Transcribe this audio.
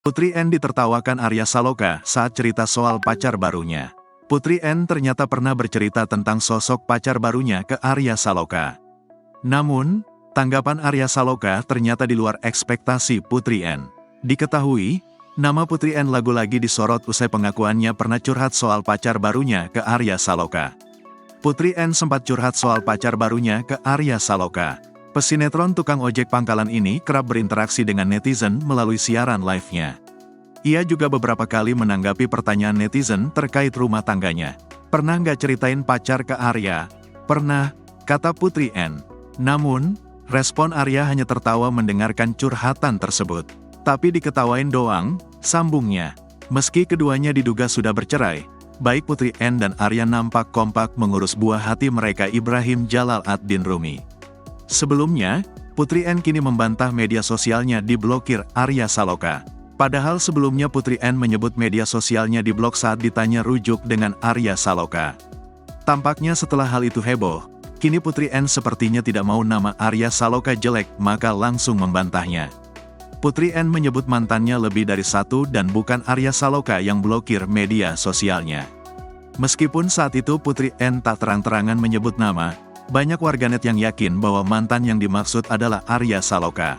Putri N ditertawakan Arya Saloka saat cerita soal pacar barunya. Putri N ternyata pernah bercerita tentang sosok pacar barunya ke Arya Saloka. Namun, tanggapan Arya Saloka ternyata di luar ekspektasi Putri N. Diketahui, nama Putri N lagi-lagi disorot usai pengakuannya pernah curhat soal pacar barunya ke Arya Saloka. Putri N sempat curhat soal pacar barunya ke Arya Saloka. Pesinetron tukang ojek pangkalan ini kerap berinteraksi dengan netizen melalui siaran live-nya. Ia juga beberapa kali menanggapi pertanyaan netizen terkait rumah tangganya. Pernah nggak ceritain pacar ke Arya? Pernah, kata Putri N. Namun, respon Arya hanya tertawa mendengarkan curhatan tersebut. Tapi diketawain doang, sambungnya. Meski keduanya diduga sudah bercerai, baik Putri N dan Arya nampak kompak mengurus buah hati mereka Ibrahim Jalal ad-Din Rumi. Sebelumnya, Putri N kini membantah media sosialnya diblokir Arya Saloka. Padahal sebelumnya Putri N menyebut media sosialnya diblok saat ditanya rujuk dengan Arya Saloka. Tampaknya setelah hal itu heboh, kini Putri N sepertinya tidak mau nama Arya Saloka jelek maka langsung membantahnya. Putri N menyebut mantannya lebih dari satu dan bukan Arya Saloka yang blokir media sosialnya. Meskipun saat itu Putri N tak terang-terangan menyebut nama, banyak warganet yang yakin bahwa mantan yang dimaksud adalah Arya Saloka.